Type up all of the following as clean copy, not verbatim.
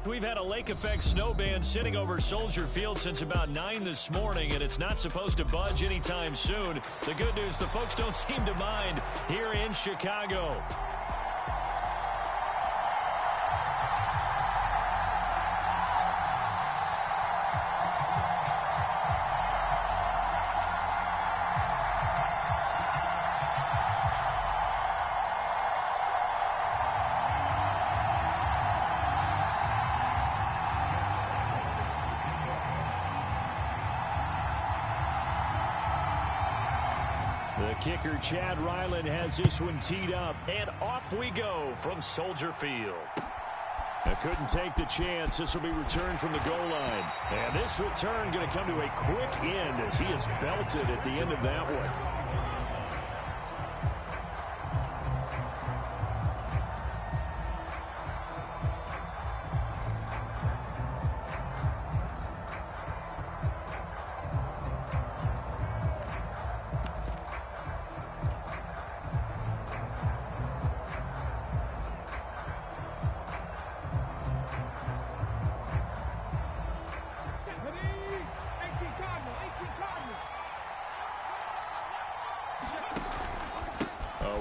We've had a lake effect snow band sitting over Soldier Field since about 9 this morning, and it's not supposed to budge anytime soon. The good news, the folks don't seem to mind here in Chicago. The kicker, Chad Ryland, has this one teed up. And off we go from Soldier Field. Couldn't take the chance. This will be returned from the goal line. And this return going to come to a quick end as he is belted at the end of that one.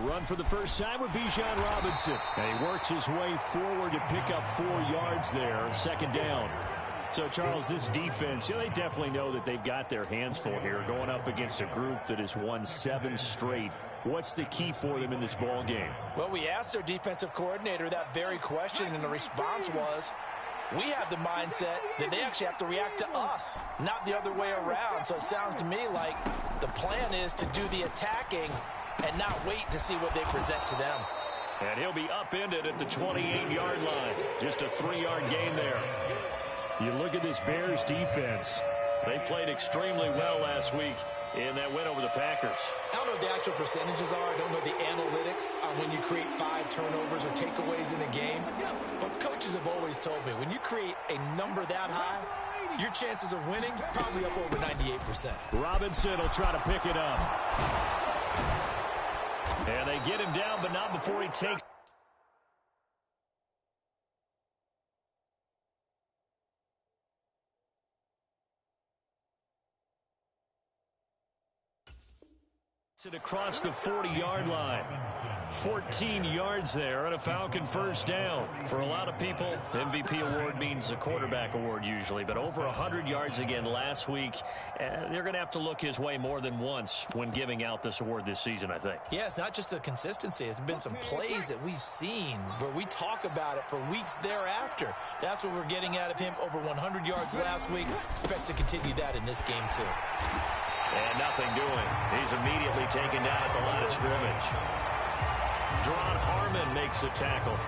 Run for the first time with Bijan Robinson. And he works his way forward to pick up 4 yards there. Second down. So, Charles, this defense, they definitely know that they've got their hands full here going up against a group that has won 7 straight. What's the key for them in this ball game? Well, we asked their defensive coordinator that very question, and the response was, we have the mindset that they actually have to react to us, not the other way around. So it sounds to me like the plan is to do the attacking and not wait to see what they present to them. And he'll be upended at the 28-yard line. Just a 3-yard gain there. You look at this Bears defense. They played extremely well last week in that win over the Packers. I don't know what the actual percentages are. I don't know the analytics on when you create 5 turnovers or takeaways in a game. But coaches have always told me, when you create a number that high, your chances of winning probably up over 98%. Robinson will try to pick it up. And they get him down, but not before he takes. It across the 40-yard line. 14 yards there and a Falcon first down. For a lot of people, MVP award means a quarterback award usually, but over 100 yards again last week. They're going to have to look his way more than once when giving out this award this season, I think. Yeah, it's not just the consistency. It's been some plays that we've seen where we talk about it for weeks thereafter. That's what we're getting out of him. Over 100 yards last week. Expects to continue that in this game, too. And nothing doing. He's immediately taken down at the line of scrimmage. Dron Harmon makes the tackle.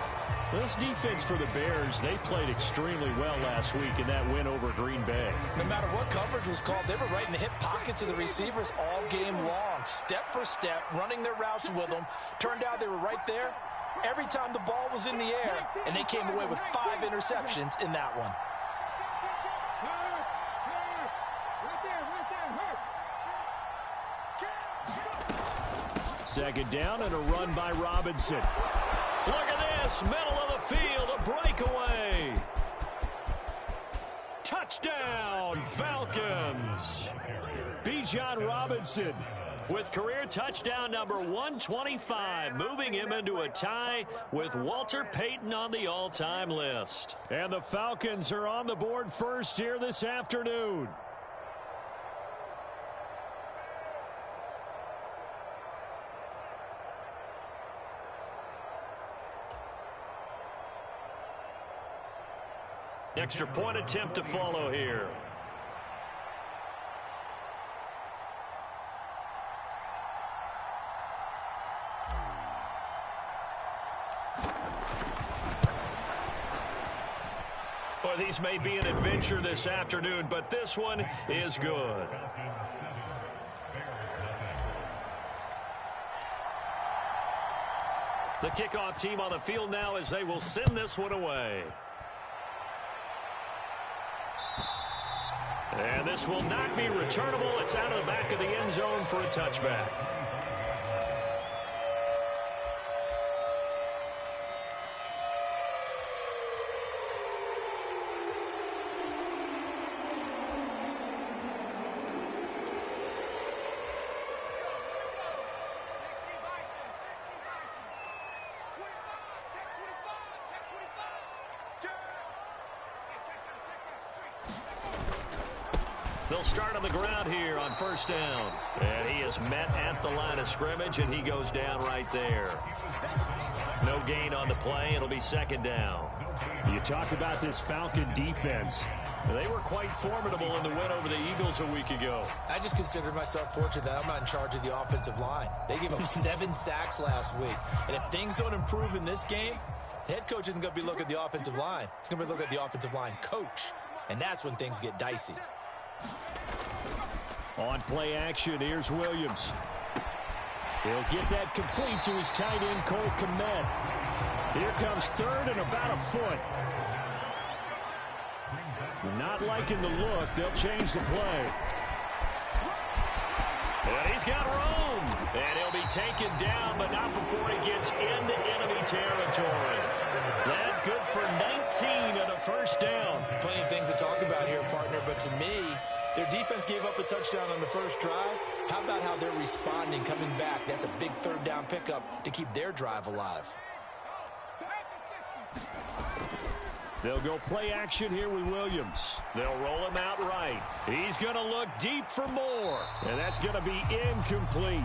This defense for the Bears, they played extremely well last week in that win over Green Bay. No matter what coverage was called, they were right in the hip pockets of the receivers all game long. Step for step, running their routes with them. Turned out they were right there every time the ball was in the air, and they came away with 5 interceptions in that one. Second down and a run by Robinson. Look at this, middle of the field, a breakaway. Touchdown, Falcons. Bijan Robinson with career touchdown number 125, moving him into a tie with Walter Payton on the all-time list. And the Falcons are on the board first here this afternoon. Extra point attempt to follow here. Well, these may be an adventure this afternoon, but this one is good. The kickoff team on the field now as they will send this one away. And this will not be returnable. It's out of the back of the end zone for a touchback. They'll start on the ground here on first down. And he is met at the line of scrimmage, and he goes down right there. No gain on the play. It'll be second down. You talk about this Falcon defense. They were quite formidable in the win over the Eagles a week ago. I just consider myself fortunate that I'm not in charge of the offensive line. They gave up 7 sacks last week. And if things don't improve in this game, the head coach isn't going to be looking at the offensive line. He's going to be looking at the offensive line coach. And that's when things get dicey. On play action, here's Williams. He'll get that complete to his tight end, Cole Kmet. Here comes third and about a foot. Not liking the look. They'll change the play. And he's got room. And he'll be taken down, but not before he gets into enemy territory. That good for 19 and a first down. Plenty of things to talk about here, partner, but to me, their defense gave up a touchdown on the first drive. How about how they're responding, coming back? That's a big third down pickup to keep their drive alive. They'll go play action here with Williams. They'll roll him out right. He's going to look deep for more. And that's going to be incomplete.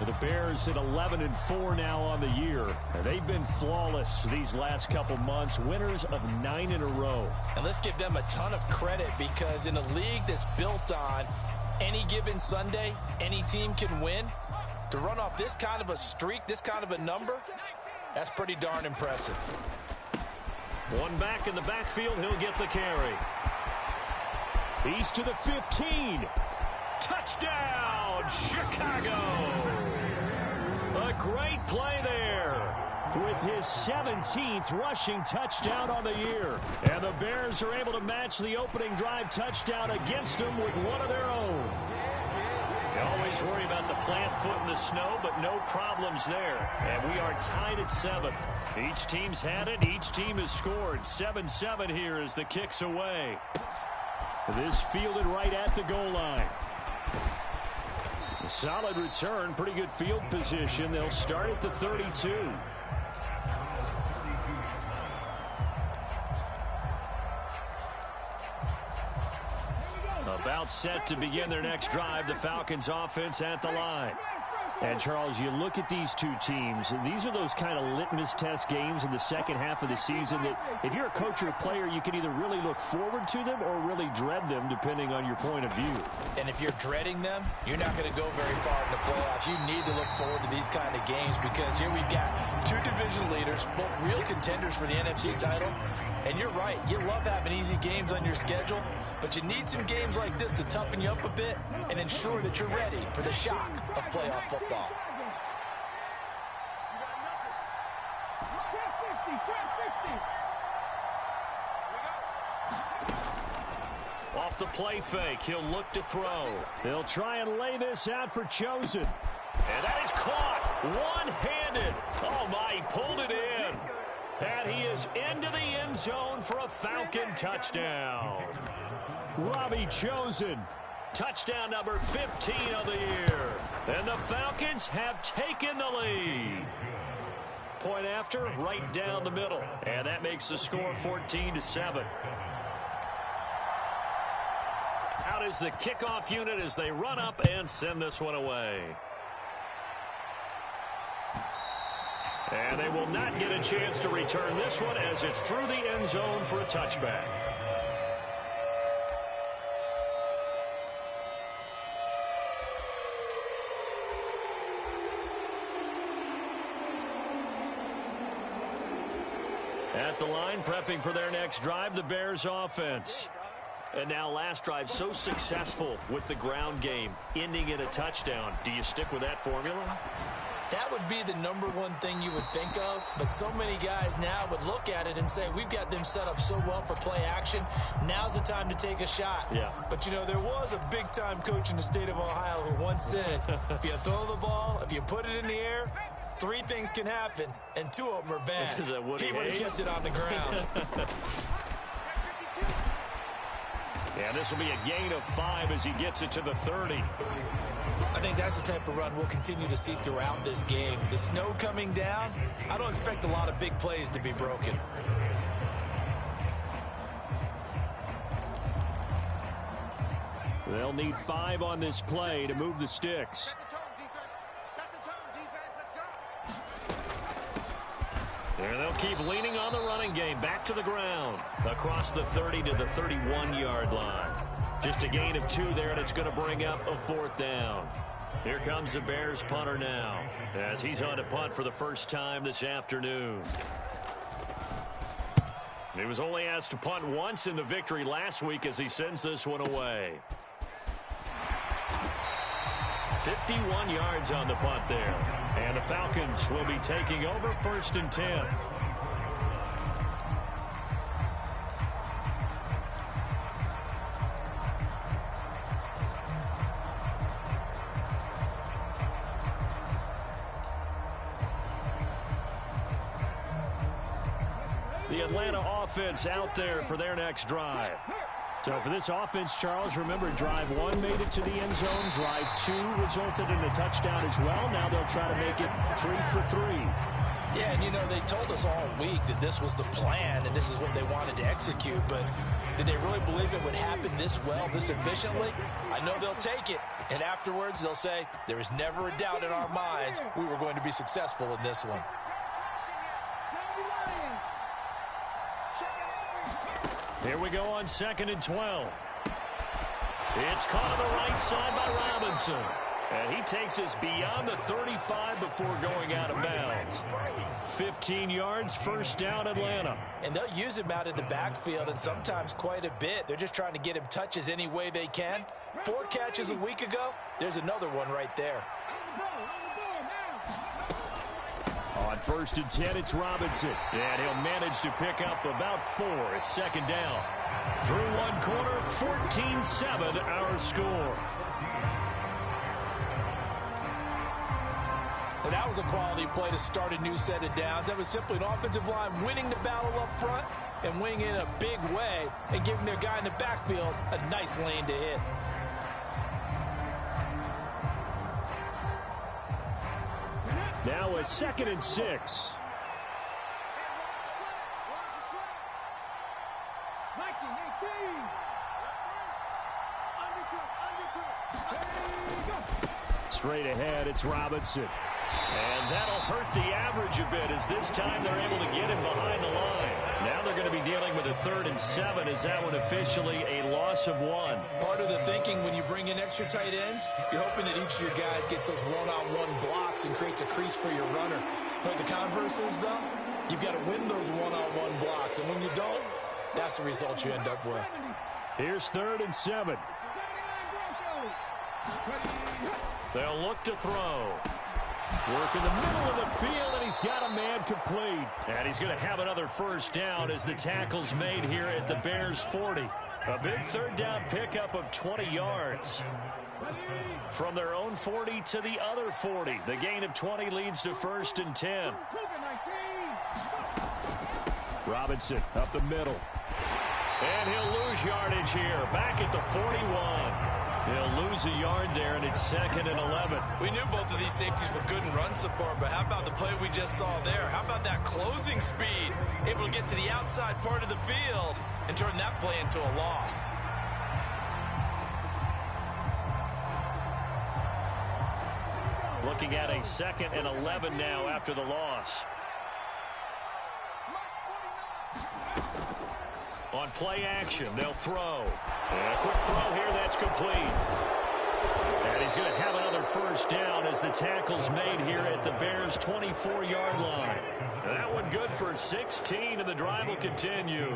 The Bears at 11-4 now on the year. They've been flawless these last couple months, winners of 9 in a row. And let's give them a ton of credit, because in a league that's built on any given Sunday, any team can win. To run off this kind of a streak, this kind of a number, that's pretty darn impressive. One back in the backfield, he'll get the carry. He's to the 15. Touchdown, Chicago! A great play there. With his 17th rushing touchdown on the year. And the Bears are able to match the opening drive touchdown against them with one of their own. You always worry about the plant foot in the snow, but no problems there. And we are tied at 7. Each team's had it. Each team has scored. 7-7 here as the kick's away. This fielded right at the goal line. A solid return. Pretty good field position. They'll start at the 32. About set to begin their next drive, the Falcons offense at the line. And, Charles, you look at these two teams, and these are those kind of litmus test games in the second half of the season that if you're a coach or a player, you can either really look forward to them or really dread them, depending on your point of view. And if you're dreading them, you're not going to go very far in the playoffs. You need to look forward to these kind of games, because here we've got 2 division leaders, both real contenders for the NFC title. And you're right, you love having easy games on your schedule, but you need some games like this to toughen you up a bit and ensure that you're ready for the shock of playoff football. Off the play fake, he'll look to throw. They'll try and lay this out for Chosen. And that is caught one-handed. Oh, my, he pulled it in. And he is into the end zone for a Falcon touchdown. Robbie Chosen. Touchdown number 15 of the year. And the Falcons have taken the lead. Point after, right down the middle. And that makes the score 14-7. Out is the kickoff unit as they run up and send this one away. And they will not get a chance to return this one as it's through the end zone for a touchback. At the line, prepping for their next drive, the Bears offense. And now last drive so successful with the ground game, ending in a touchdown. Do you stick with that formula? That would be the number one thing you would think of, but so many guys now would look at it and say, we've got them set up so well for play action. Now's the time to take a shot. Yeah. But, you know, there was a big-time coach in the state of Ohio who once said, if you throw the ball, if you put it in the air, 3 things can happen, and 2 of them are bad. Is that Woody He would have Hayes? kept it on the ground. And this will be a gain of 5 as he gets it to the 30. I think that's the type of run we'll continue to see throughout this game. The snow coming down, I don't expect a lot of big plays to be broken. They'll need 5 on this play to move the sticks. And they'll keep leaning on the running game. Back to the ground. Across the 30 to the 31-yard line. Just a gain of 2 there, and it's going to bring up a 4th down. Here comes the Bears punter now, as he's on to punt for the first time this afternoon. He was only asked to punt once in the victory last week as he sends this one away. 51 yards on the punt there. And the Falcons will be taking over 1st and 10. The Atlanta offense out there for their next drive. So for this offense, Charles, remember, drive 1 made it to the end zone. Drive 2 resulted in a touchdown as well. Now they'll try to make it 3 for 3. Yeah, and you know, they told us all week that this was the plan and this is what they wanted to execute. But did they really believe it would happen this well, this efficiently? I know they'll take it. And afterwards, they'll say, there was never a doubt in our minds we were going to be successful in this one. Here we go on 2nd and 12. It's caught on the right side by Robinson. And he takes us beyond the 35 before going out of bounds. 15 yards, 1st down, Atlanta. And they'll use him out in the backfield, and sometimes quite a bit. They're just trying to get him touches any way they can. 4 catches a week ago. There's another one right there. On 1st and 10, it's Robinson. And he'll manage to pick up about 4. It's 2nd down. Through one quarter, 14-7 our score. And that was a quality play to start a new set of downs. That was simply an offensive line winning the battle up front and winning in a big way and giving their guy in the backfield a nice lane to hit. Now a 2nd and 6. Straight ahead, it's Robinson. And that'll hurt the average a bit as this time they're able to get him behind the line. Now they're going to be dealing with a 3rd and 7. Is that one officially a loss of 1? Part of the thinking when you bring in extra tight ends, you're hoping that each of your guys gets those one-on-one blocks and creates a crease for your runner. But the converse is, though, you've got to win those one-on-one blocks. And when you don't, that's the result you end up with. Here's 3rd and 7. They'll look to throw. Work in the middle of the field, and he's got a man complete. And he's going to have another 1st down as the tackle's made here at the Bears 40. A big 3rd down pickup of 20 yards. From their own 40 to the other 40. The gain of 20 leads to 1st and 10. Robinson up the middle. And he'll lose yardage here. Back at the 41. He'll lose a yard there, and it's 2nd and 11. We knew both of these safeties were good in run support, but how about the play we just saw there? How about that closing speed? Able to get to the outside part of the field and turn that play into a loss. Looking at a 2nd and 11 now after the loss. On play action, they'll throw. And a quick throw here, that's complete. And he's going to have another 1st down as the tackle's made here at the Bears' 24-yard line. That one good for 16, and the drive will continue.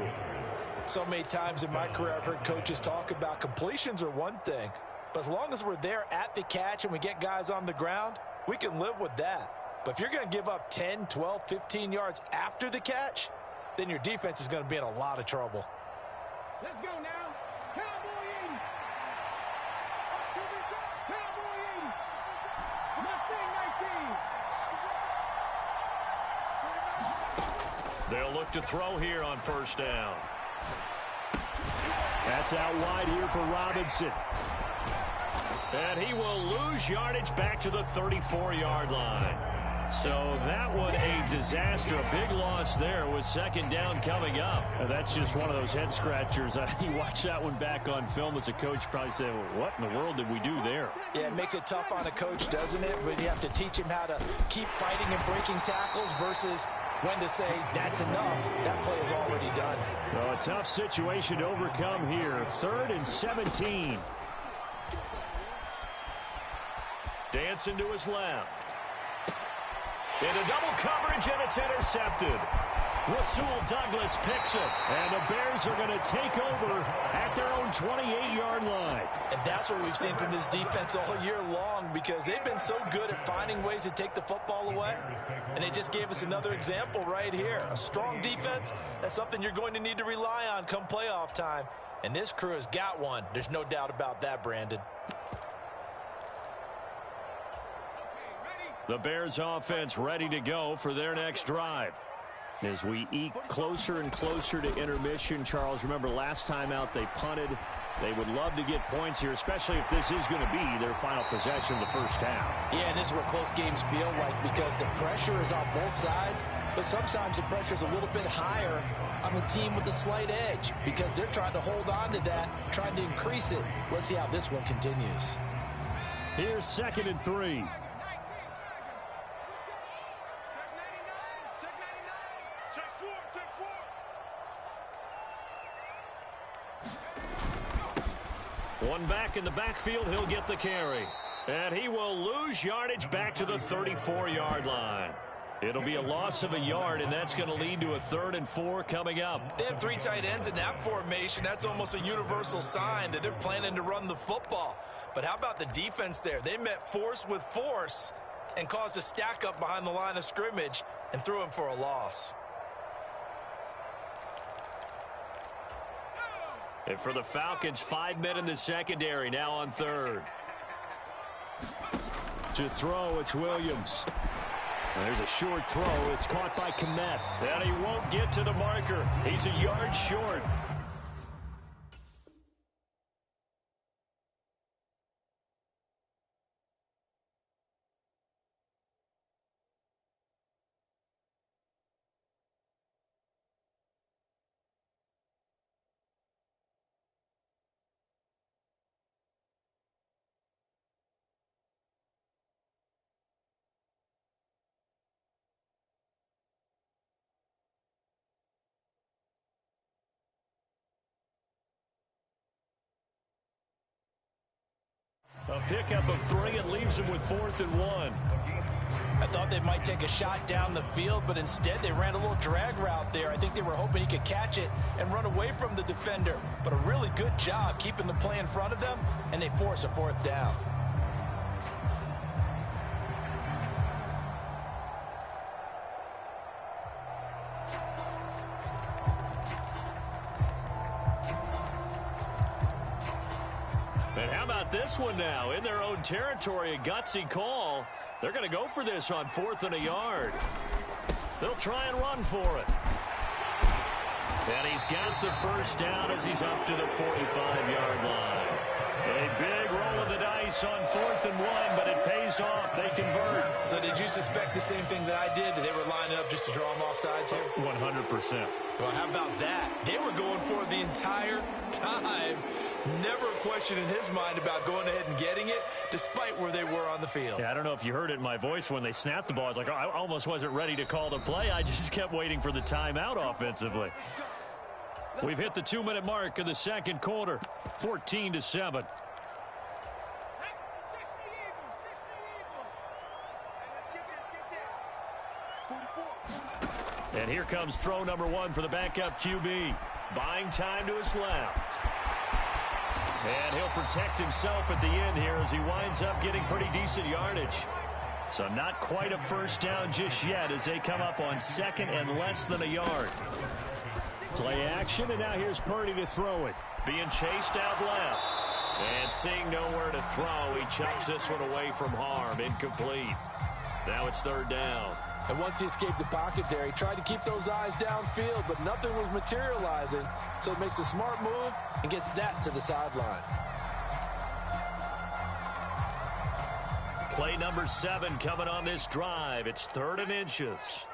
So many times in my career I've heard coaches talk about completions are one thing, but as long as we're there at the catch and we get guys on the ground, we can live with that. But if you're going to give up 10, 12, 15 yards after the catch, then your defense is going to be in a lot of trouble. Let's go now. Cowboy 80. Cowboy 80. Mustang 19. They'll look to throw here on 1st down. That's out wide here for Robinson. And he will lose yardage back to the 34-yard line. So that one a disaster, a big loss there with second down coming up. That's just one of those head scratchers. You watch that one back on film as a coach, probably say, well, what in the world did we do there? Yeah, it makes it tough on a coach, doesn't it? When you have to teach him how to keep fighting and breaking tackles versus when to say, that's enough. That play is already done. Well, a tough situation to overcome here. 3rd and 17. Dancing to his left. Into double coverage, and it's intercepted. Rasul Douglas picks it. And the Bears are going to take over at their own 28-yard line. And that's what we've seen from this defense all year long, because they've been so good at finding ways to take the football away. And they just gave us another example right here. A strong defense, that's something you're going to need to rely on come playoff time. And this crew has got one. There's no doubt about that, Brandon. The Bears offense ready to go for their next drive. As we eke closer and closer to intermission, Charles, remember last time out they punted. They would love to get points here, especially if this is going to be their final possession of the first half. Yeah, and this is what close games feel like, because the pressure is on both sides, but sometimes the pressure is a little bit higher on the team with the slight edge, because they're trying to hold on to that, trying to increase it. Let's see how this one continues. Here's 2nd and 3. One back in the backfield, he'll get the carry. And he will lose yardage back to the 34-yard line. It'll be a loss of a yard, and that's going to lead to a 3rd and 4 coming up. They have 3 tight ends in that formation. That's almost a universal sign that they're planning to run the football. But how about the defense there? They met force with force and caused a stack up behind the line of scrimmage and threw him for a loss. And for the Falcons, 5 men in the secondary, now on 3rd. To throw, it's Williams. There's a short throw. It's caught by Kmet. And he won't get to the marker. He's a yard short. A pickup of 3 and leaves him with 4th and 1. I thought they might take a shot down the field, but instead they ran a little drag route there. I think they were hoping he could catch it and run away from the defender. But a really good job keeping the play in front of them, and they force a 4th down. And how about this one now? In their own territory, a gutsy call. They're going to go for this on 4th and a yard. They'll try and run for it. And he's got the first down as he's up to the 45-yard line. A big roll of the dice on 4th and 1, but it pays off. They convert. So did you suspect the same thing that I did, that they were lining up just to draw them off sides here? 100%. Well, how about that? They were going for it the entire time. Never a question in his mind about going ahead and getting it, despite where they were on the field. Yeah, I don't know if you heard it in my voice when they snapped the ball. I was like, oh, I almost wasn't ready to call the play. I just kept waiting for the timeout offensively. We've hit the 2-minute mark of the second quarter, 14-7. And here comes throw number 1 for the backup QB. Buying time to his left. And he'll protect himself at the end here as he winds up getting pretty decent yardage. So not quite a first down just yet as they come up on 2nd and less than a yard. Play action, and now here's Purdy to throw it. Being chased out left. And seeing nowhere to throw, he chucks this one away from harm. Incomplete. Now it's 3rd down. And once he escaped the pocket there, he tried to keep those eyes downfield, but nothing was materializing. So he makes a smart move and gets that to the sideline. Play number 7 coming on this drive. It's 3rd and inches.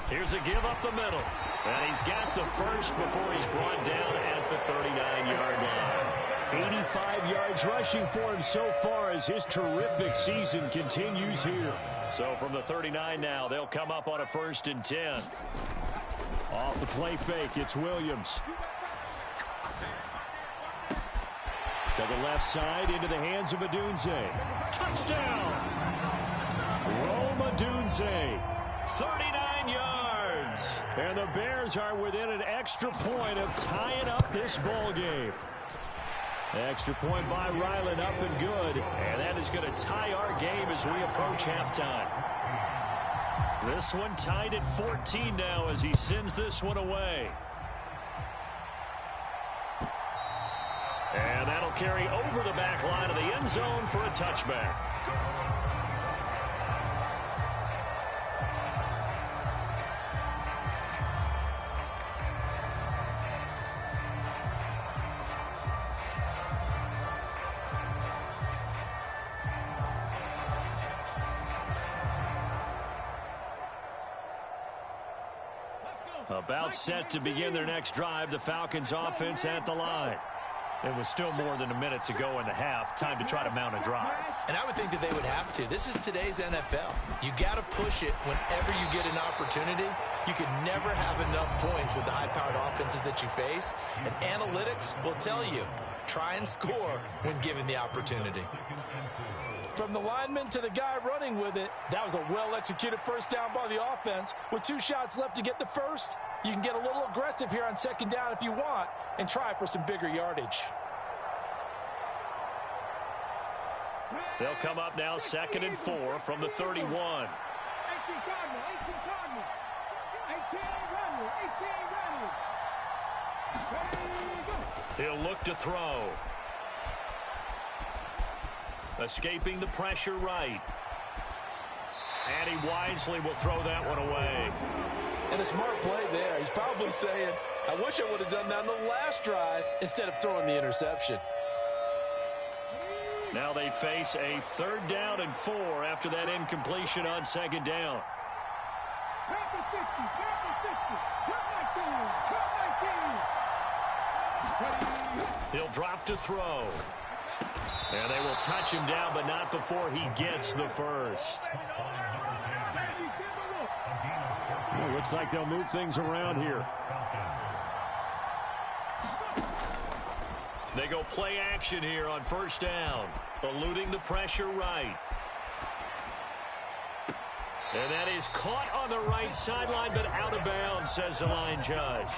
Here's a give up the middle. And he's got the first before he's brought down at the 39-yard line. 85 yards rushing for him so far as his terrific season continues here. So from the 39 now, they'll come up on a 1st and 10. Off the play fake, it's Williams. To the left side, into the hands of Adunze. Touchdown! Rome Adunze. 39 yards. And the Bears are within an extra point of tying up this ball game. Extra point by Ryland, up and good. And that is going to tie our game as we approach halftime. This one tied at 14 now as he sends this one away. And that'll carry over the back line of the end zone for a touchback. About set to begin their next drive, the Falcons offense at the line. It was still more than a minute to go in the half. Time to try to mount a drive. And I would think that they would have to. This is today's NFL. You got to push it whenever you get an opportunity. You can never have enough points with the high-powered offenses that you face. And analytics will tell you, try and score when given the opportunity. From the lineman to the guy running with it, that was a well-executed first down by the offense. With 2 shots left to get the first, you can get a little aggressive here on 2nd down if you want and try for some bigger yardage. They'll come up now 2nd and 4 from the 31. 18 Cardinal, 18 Cardinal. 18 Cardinal, 18 Cardinal. He'll look to throw. Escaping the pressure right. And he wisely will throw that one away. And a smart play there. He's probably saying, I wish I would have done that on the last drive instead of throwing the interception. Now they face a 3rd down and 4 after that incompletion on 2nd down. Purple 60, purple 60. Purple 19. He'll drop to throw. And they will touch him down, but not before he gets the first. Well, looks like they'll move things around here. They go play action here on 1st down, eluding the pressure right. And that is caught on the right sideline, but out of bounds, says the line judge.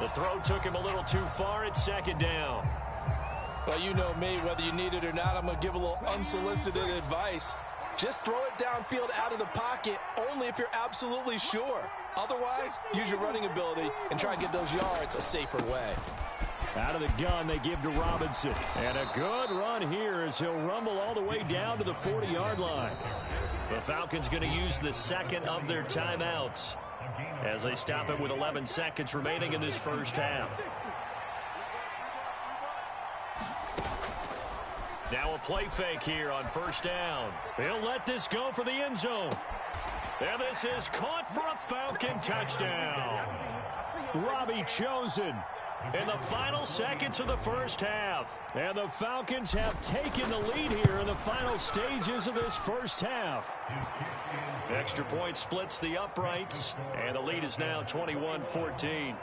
The throw took him a little too far at 2nd down. Well, you know me, whether you need it or not, I'm going to give a little unsolicited advice. Just throw it downfield out of the pocket only if you're absolutely sure. Otherwise, use your running ability and try and get those yards a safer way. Out of the gun, they give to Robinson. And a good run here as he'll rumble all the way down to the 40-yard line. The Falcons going to use the 2nd of their timeouts as they stop it with 11 seconds remaining in this first half. Now a play fake here on 1st down. He'll let this go for the end zone. And this is caught for a Falcon touchdown. Robbie Chosen in the final seconds of the first half. And the Falcons have taken the lead here in the final stages of this first half. Extra point splits the uprights, and the lead is now 21-14.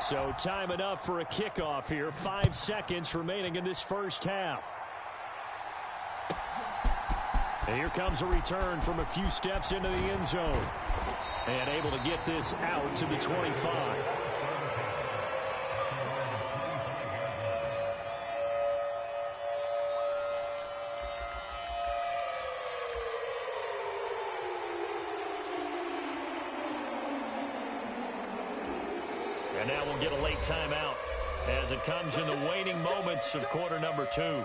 So time enough for a kickoff here. 5 seconds remaining in this first half. And here comes a return from a few steps into the end zone. And able to get this out to the 25. And now we'll get a late timeout as it comes in the waning moments of quarter number 2.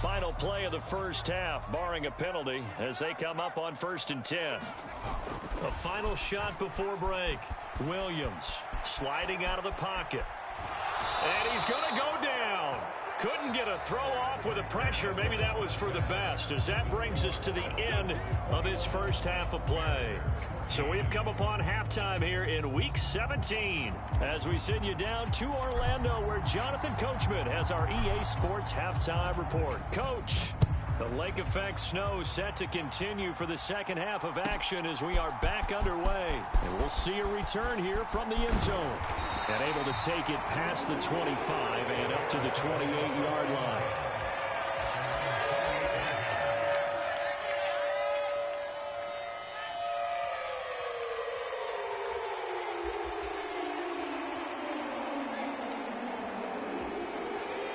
Final play of the first half, barring a penalty, as they come up on 1st and 10. A final shot before break. Williams sliding out of the pocket. And he's going to go down. Couldn't get a throw off with the pressure. Maybe that was for the best, as that brings us to the end of this first half of play. So we've come upon halftime here in Week 17 as we send you down to Orlando, where Jonathan Coachman has our EA Sports halftime report. Coach, the lake effect snow set to continue for the second half of action as we are back underway. And we'll see a return here from the end zone. And able to take it past the 25 and up to the 28-yard line.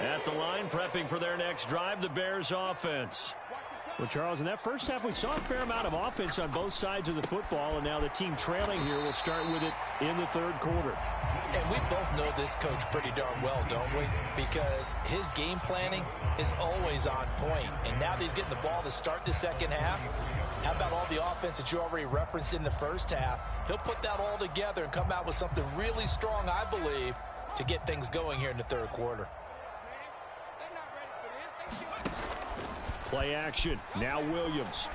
At the line, prepping for their next drive, the Bears offense. Well, Charles, in that first half, we saw a fair amount of offense on both sides of the football, and now the team trailing here will start with it in the third quarter. And we both know this coach pretty darn well, don't we? Because his game planning is always on point. And now that he's getting the ball to start the second half, how about all the offense that you already referenced in the first half? He'll put that all together and come out with something really strong, I believe, to get things going here in the third quarter. Play action. Now Williams.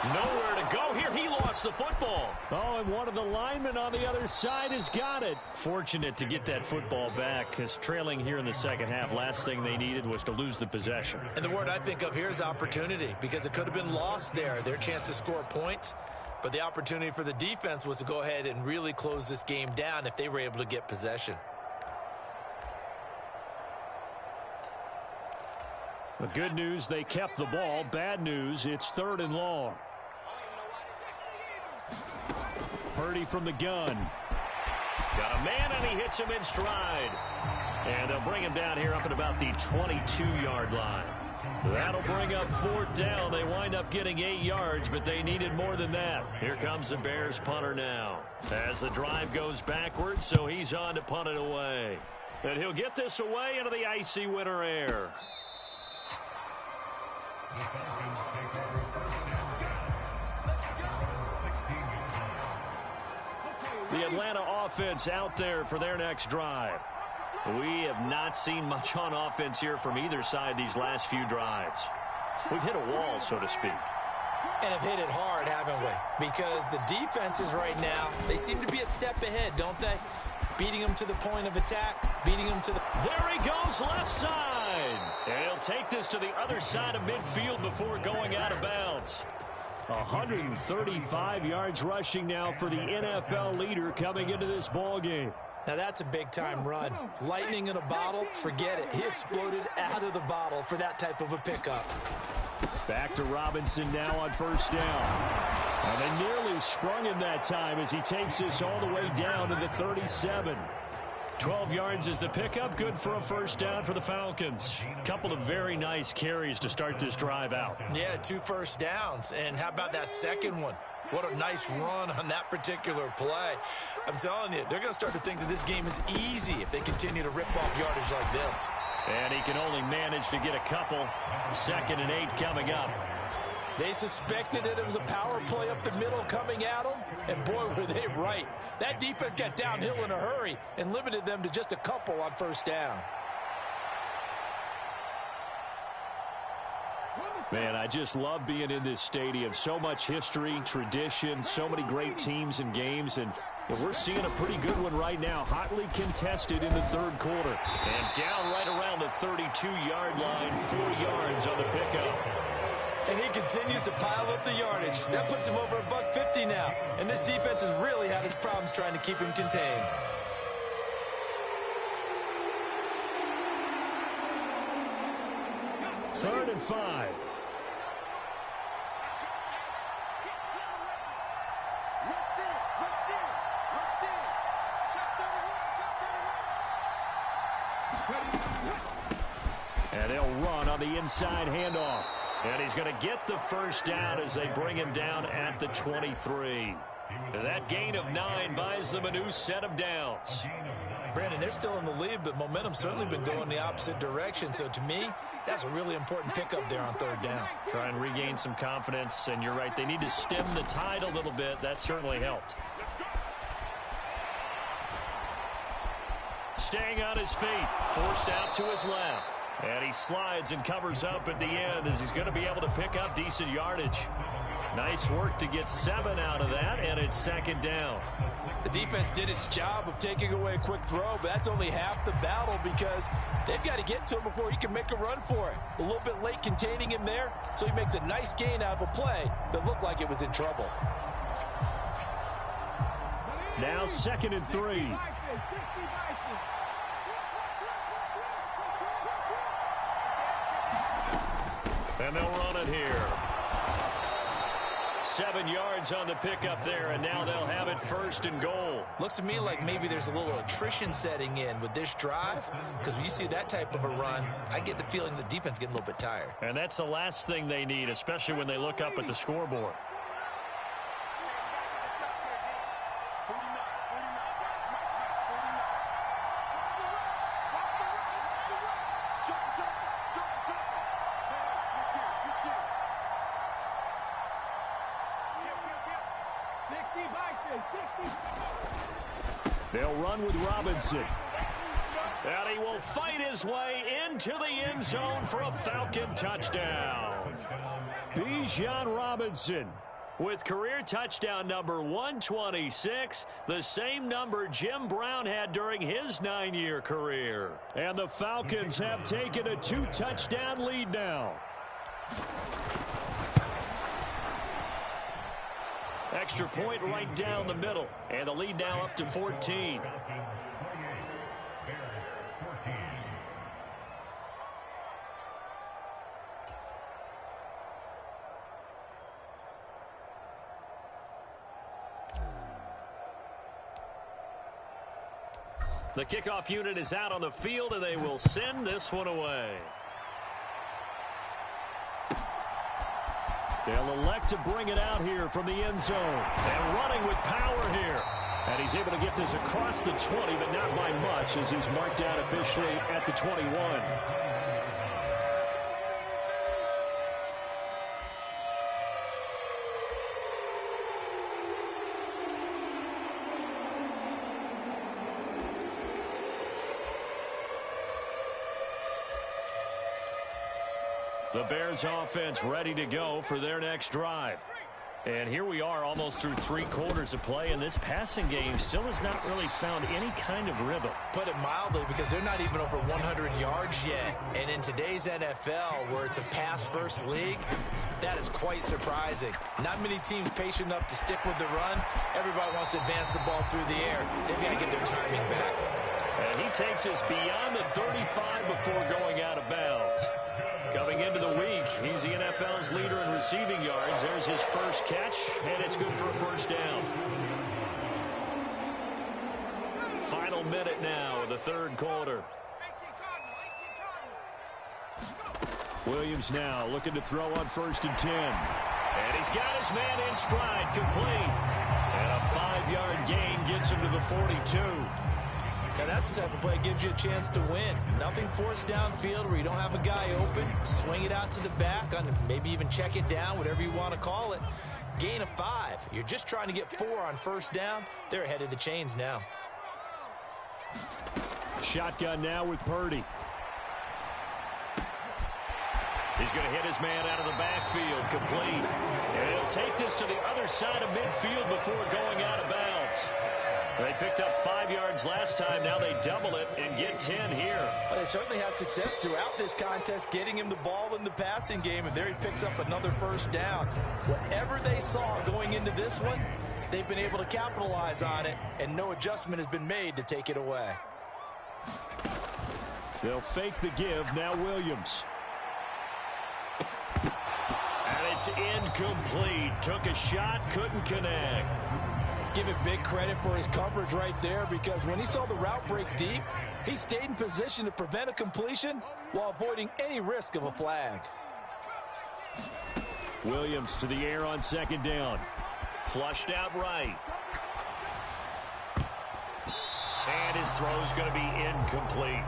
Nowhere to go here. He lost the football. Oh, and one of the linemen on the other side has got it. Fortunate to get that football back, because trailing here in the second half, last thing they needed was to lose the possession. And the word I think of here is opportunity, because it could have been lost there. Their chance to score points, but the opportunity for the defense was to go ahead and really close this game down if they were able to get possession. The good news, they kept the ball. Bad news, it's 3rd and long. Purdy from the gun. Got a man, and he hits him in stride. And they'll bring him down here up at about the 22-yard line. That'll bring up 4th down. They wind up getting 8 yards, but they needed more than that. Here comes the Bears punter now, as the drive goes backwards, so he's on to punt it away. And he'll get this away into the icy winter air. The Atlanta offense out there for their next drive. We have not seen much on offense here from either side these last few drives. We've hit a wall, so to speak. And have hit it hard, haven't we? Because the defenses right now, they seem to be a step ahead, don't they? Beating them to the point of attack, beating them to the... There he goes, left side. And he'll take this to the other side of midfield before going out of bounds. 135 yards rushing now for the NFL leader coming into this ball game. Now that's a big-time run. Lightning in a bottle, forget it. He exploded out of the bottle for that type of a pickup. Back to Robinson now on 1st down. And they nearly sprung him that time as he takes this all the way down to the 37. 12 yards is the pickup. Good for a 1st down for the Falcons. Couple of very nice carries to start this drive out. Yeah, 2 first downs. And how about that second one? What a nice run on that particular play. I'm telling you, they're going to start to think that this game is easy if they continue to rip off yardage like this. And he can only manage to get a couple. 2nd and 8 coming up. They suspected it was a power play up the middle coming at them, and boy, were they right. That defense got downhill in a hurry and limited them to just a couple on 1st down. Man, I just love being in this stadium. So much history, tradition, so many great teams and games, and we're seeing a pretty good one right now. Hotly contested in the 3rd quarter. And down right around the 32-yard line, 4 yards on the pickup. And he continues to pile up the yardage. That puts him over $150 now. And this defense has really had its problems trying to keep him contained. Third and 5. And they'll run on the inside handoff. And he's going to get the 1st down as they bring him down at the 23. That gain of 9 buys them a new set of downs. Brandon, mean, they're still in the lead, but momentum's certainly been going the opposite direction. So to me, that's a really important pickup there on third down. Try and regain some confidence, and you're right, they need to stem the tide a little bit. That certainly helped. Staying on his feet, forced out to his left. And he slides and covers up at the end as he's going to be able to pick up decent yardage. Nice work to get 7 out of that, and it's second down. The defense did its job of taking away a quick throw, but that's only half the battle because they've got to get to him before he can make a run for it. A little bit late containing him there, so he makes a nice gain out of a play that looked like it was in trouble. Now 2nd and 3. And they'll run it here. 7 yards on the pickup there, and now they'll have it 1st and goal. Looks to me like maybe there's a little attrition setting in with this drive, because when you see that type of a run, I get the feeling the defense getting a little bit tired. And that's the last thing they need, especially when they look up at the scoreboard. They'll run with Robinson. And he will fight his way into the end zone for a Falcon touchdown. Bijan Robinson with career touchdown number 126, the same number Jim Brown had during his 9-year career. And the Falcons have taken a 2-touchdown lead now. Extra point right down the middle. And the lead now up to 14. The kickoff unit is out on the field, and they will send this one away. They'll elect to bring it out here from the end zone. And running with power here. And he's able to get this across the 20, but not by much as he's marked out officially at the 21. The Bears offense ready to go for their next drive. And here we are almost through 3 quarters of play, and this passing game still has not really found any kind of rhythm. Put it mildly, because they're not even over 100 yards yet. And in today's NFL, where it's a pass-first league, that is quite surprising. Not many teams patient enough to stick with the run. Everybody wants to advance the ball through the air. They've got to get their timing back. And he takes us beyond the 35 before going out of bounds. Coming into the week, he's the NFL's leader in receiving yards. There's his first catch, and it's good for a first down. Final minute now of the 3rd quarter. Williams now looking to throw on 1st and 10. And he's got his man in stride, complete. And a 5-yard gain gets him to the 42. Now, that's the type of play that gives you a chance to win. Nothing forced downfield where you don't have a guy open. Swing it out to the back, maybe even check it down, whatever you want to call it. Gain of 5. You're just trying to get 4 on first down. They're ahead of the chains now. Shotgun now with Purdy. He's going to hit his man out of the backfield, complete. And he'll take this to the other side of midfield before going out of bounds. They picked up 5 yards last time. Now they double it and get 10 here. Well, they certainly had success throughout this contest getting him the ball in the passing game, and there he picks up another first down. Whatever they saw going into this one, they've been able to capitalize on it, and no adjustment has been made to take it away. They'll fake the give. Now Williams. And it's incomplete. Took a shot, couldn't connect. Give it big credit for his coverage right there, because when he saw the route break deep, he stayed in position to prevent a completion while avoiding any risk of a flag. Williams to the air on 2nd down. Flushed out right. And his His throw's going to be incomplete.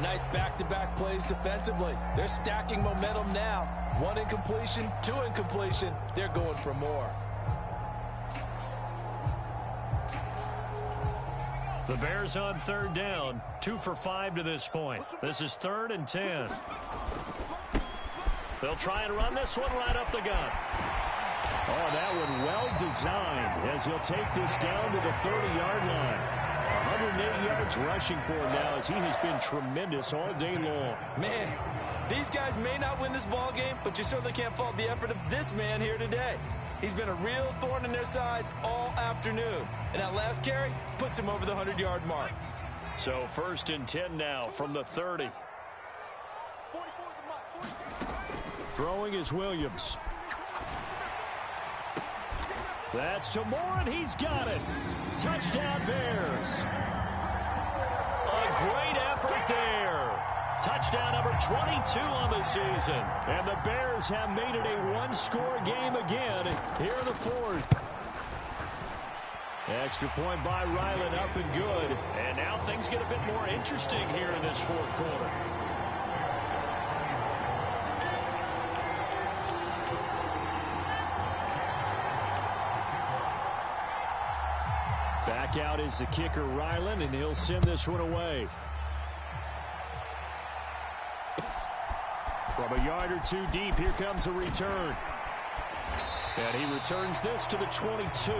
Nice back-to-back plays defensively. They're stacking momentum now. 1 incompletion, 2 incompletion. They're going for more. The Bears on 3rd down. 2 for 5 to this point. This is 3rd and 10. They'll try and run this one right up the gut. Oh, that one well designed as he'll take this down to the 30-yard line. 108 yards rushing for him now as he has been tremendous all day long. Man, these guys may not win this ball game, but you certainly can't fault the effort of this man here today. He's been a real thorn in their sides all afternoon. And that last carry puts him over the 100-yard mark. So 1st and 10 now from the 30. Throwing is Williams. That's to Moore, and he's got it. Touchdown, Bears. A great effort there. Touchdown number 22 on the season. And the Bears have made it a one-score game again here in the 4th. Extra point by Ryland, up and good. And now things get a bit more interesting here in this 4th quarter. Back out is the kicker, Ryland, and he'll send this one away. From a yard or 2 deep, here comes a return. And he returns this to the 22.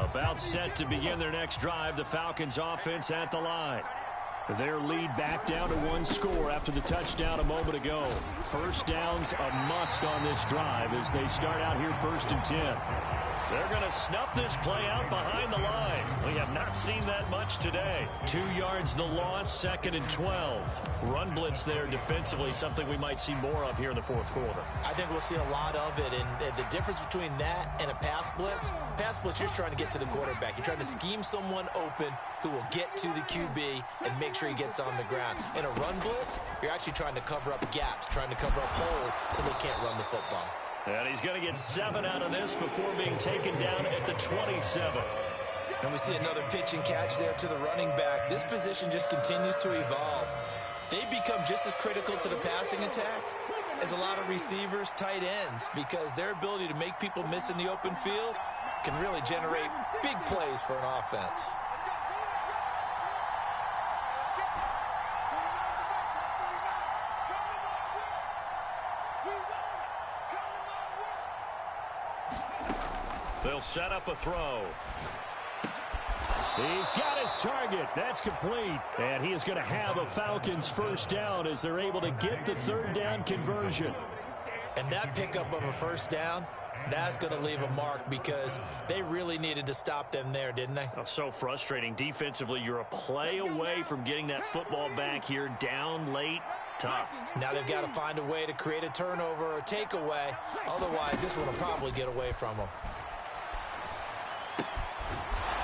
About set to begin their next drive, the Falcons offense at the line. Their lead back down to 1 score after the touchdown a moment ago. First down's a must on this drive as they start out here 1st and 10. They're going to snuff this play out behind the line. We have not seen that much today. 2 yards the loss, 2nd and 12. Run blitz there defensively, something we might see more of here in the 4th quarter. I think we'll see a lot of it, and the difference between that and a pass blitz, you're trying to get to the quarterback. You're trying to scheme someone open who will get to the QB and make sure he gets on the ground. In a run blitz, you're actually trying to cover up gaps, trying to cover up holes so they can't run the football. And he's going to get 7 out of this before being taken down at the 27. And we see another pitch and catch there to the running back. This position just continues to evolve. They become just as critical to the passing attack as a lot of receivers, tight ends, because their ability to make people miss in the open field can really generate big plays for an offense. They'll set up a throw. He's got his target. That's complete. And he is going to have a Falcons first down as they're able to get the 3rd down conversion. And that pickup of a first down, that's going to leave a mark because they really needed to stop them there, didn't they? Oh, so frustrating. Defensively, you're a play away from getting that football back here down late. Tough. Now they've got to find a way to create a turnover or a takeaway. Otherwise, this one will probably get away from them.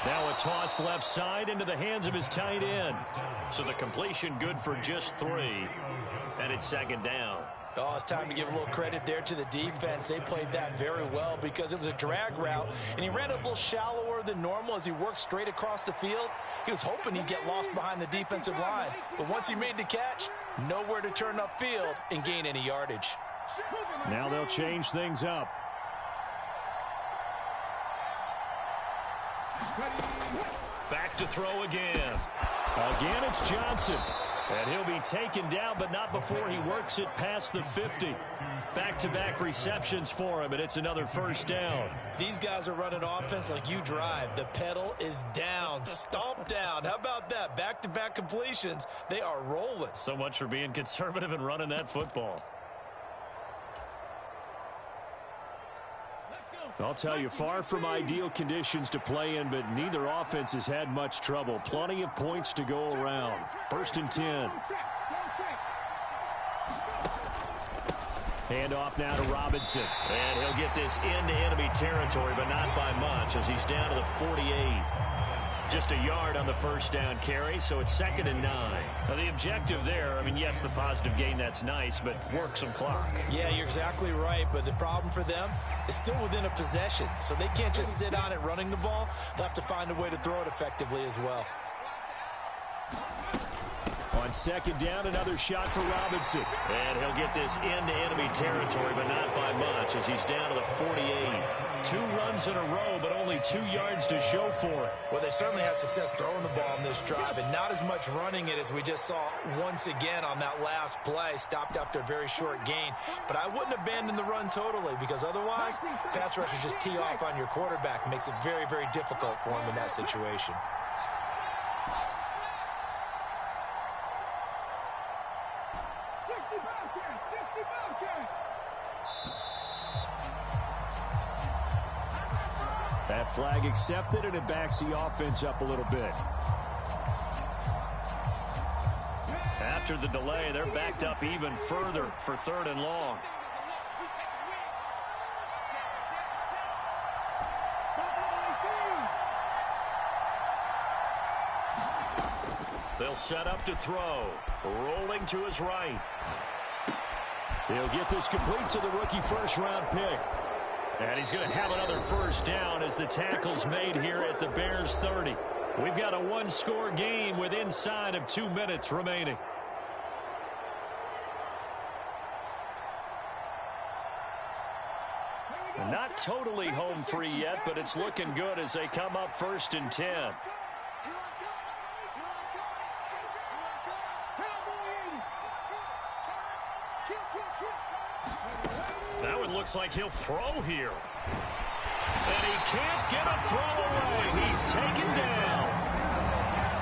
Now a toss left side into the hands of his tight end. So the completion good for just 3. And it's 2nd down. Oh, it's time to give a little credit there to the defense. They played that very well because it was a drag route, and he ran it a little shallower than normal as he worked straight across the field. He was hoping he'd get lost behind the defensive line. But once he made the catch, nowhere to turn upfield and gain any yardage. Now they'll change things up. Back to throw again. Again, it's Johnson. And he'll be taken down, but not before he works it past the 50. Back-to-back receptions for him, and it's another first down. These guys are running offense like you drive. The pedal is down, stomp down. How about that? Back-to-back completions. They are rolling. So much for being conservative and running that football. I'll tell you, far from ideal conditions to play in, but neither offense has had much trouble. Plenty of points to go around. 1st and 10. Handoff now to Robinson. And he'll get this into enemy territory, but not by much as he's down to the 48. Just a yard on the first down carry, so it's 2nd and 9. Now, the objective there, I mean, yes, the positive gain, that's nice, but work some clock. Yeah, you're exactly right, but the problem for them is still within a possession, so they can't just sit on it running the ball. They'll have to find a way to throw it effectively as well. On 2nd down, another shot for Robinson. And he'll get this into enemy territory, but not by much, as he's down to the 48. 2 runs in a row, but only 2 yards to show for it. Well, they certainly had success throwing the ball in this drive, and not as much running it as we just saw once again on that last play. Stopped after a very short gain. But I wouldn't abandon the run totally, because otherwise, pass rushers just tee off on your quarterback. Makes it very, very difficult for him in that situation. That flag accepted, and it backs the offense up a little bit. After the delay, they're backed up even further for 3rd and long. They'll set up to throw. Rolling to his right. He'll get this complete to the rookie first-round pick. And he's going to have another first down as the tackle's made here at the Bears 30. We've got a 1-score game with inside of 2 minutes remaining. Not totally home free yet, but it's looking good as they come up 1st and 10. That one looks like he'll throw here. And he can't get a throw away. He's taken down.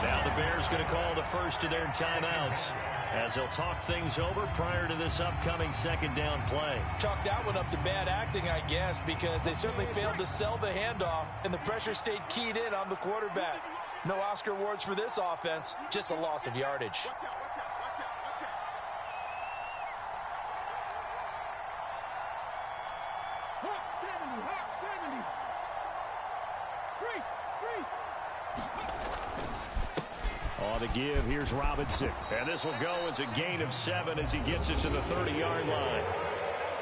Now the Bears going to call the first of their timeouts as they'll talk things over prior to this upcoming 2nd down play. Chalk that one up to bad acting, I guess, because they certainly failed to sell the handoff, and the pressure stayed keyed in on the quarterback. No Oscar awards for this offense, just a loss of yardage. On the give, here's Robinson. And this will go as a gain of 7 as he gets it to the 30-yard line.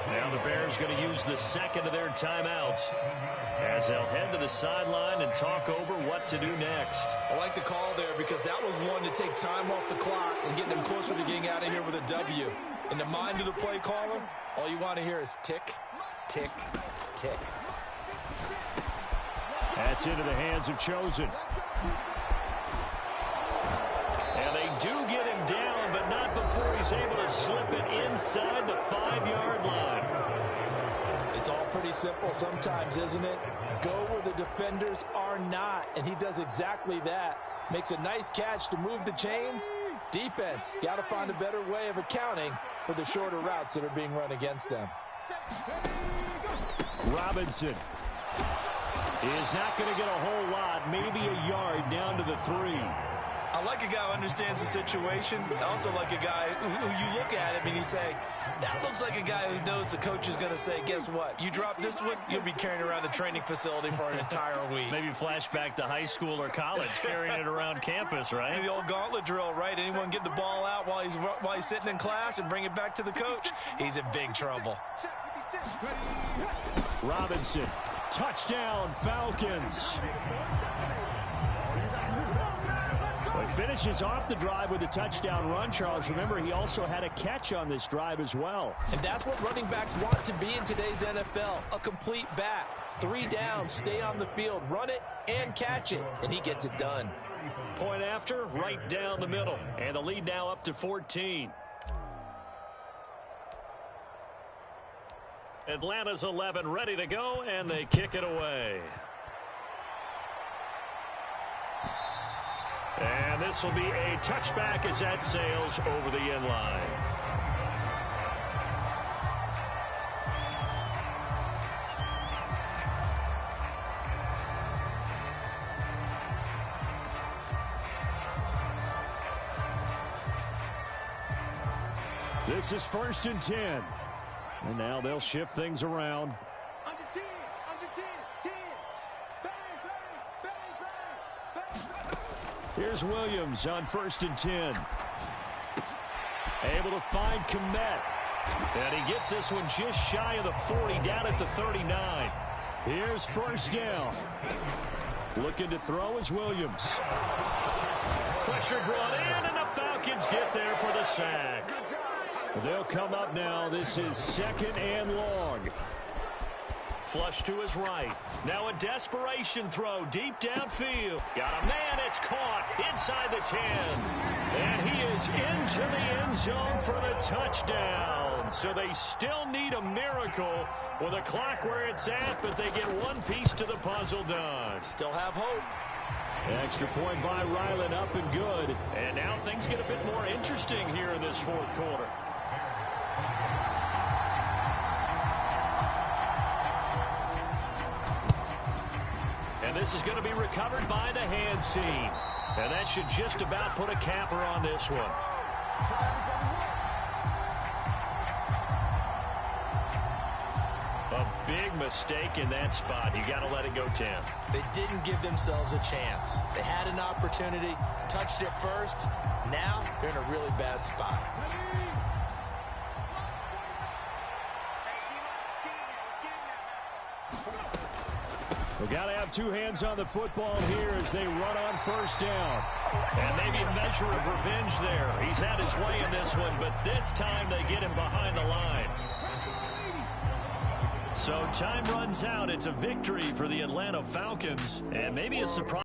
Now the Bears going to use the 2nd of their timeouts as they'll head to the sideline and talk over what to do next. I like the call there because that was one to take time off the clock and get them closer to getting out of here with a W. In the mind of the play caller, all you want to hear is tick, tick, tick. That's into the hands of Chosen. And they do get him down, but not before he's able to slip it inside the 5-yard line. It's all pretty simple sometimes, isn't it? Go where the defenders are not, and he does exactly that. Makes a nice catch to move the chains. Defense, got to find a better way of accounting for the shorter routes that are being run against them. Robinson is not going to get a whole lot, maybe a yard down to the 3. I like a guy who understands the situation. I also like a guy who you look at him and you say, that looks like a guy who knows the coach is going to say, guess what? You drop this one, you'll be carrying around the training facility for an entire week. Maybe flashback to high school or college, carrying it around campus, right? Maybe the old gauntlet drill, right? Anyone get the ball out while he's sitting in class and bring it back to the coach? He's in big trouble. Robinson, touchdown, Falcons. Well, he finishes off the drive with a touchdown run, Charles. Remember, he also had a catch on this drive as well. And that's what running backs want to be in today's NFL, a complete back. 3 down, stay on the field, run it and catch it, and he gets it done. Point after, right down the middle. And the lead now up to 14. Atlanta's 11 ready to go, and they kick it away. And this will be a touchback as that sails over the end line. This is 1st and 10. And now they'll shift things around. Under 10, under 10, 10. Bang, bang, bang, bang, bang. Here's Williams on 1st and 10. Able to find Kmet. And he gets this one just shy of the 40, down at the 39. Here's 1st down. Looking to throw is Williams. Pressure brought in, and the Falcons get there for the sack. They'll come up now. This is 2nd and long. Flush to his right. Now a desperation throw deep downfield. Got a man. It's caught inside the 10. And he is into the end zone for the touchdown. So they still need a miracle with a clock where it's at, but they get one piece to the puzzle done. Still have hope. Extra point by Ryland, up and good. And now things get a bit more interesting here in this 4th quarter. And this is going to be recovered by the hands team. And that should just about put a capper on this one. A big mistake in that spot. You got to let it go 10. They didn't give themselves a chance. They had an opportunity, touched it first. Now they're in a really bad spot. We've got to have two hands on the football here as they run on 1st down. And maybe a measure of revenge there. He's had his way in this one, but this time they get him behind the line. So time runs out. It's a victory for the Atlanta Falcons, and maybe a surprise.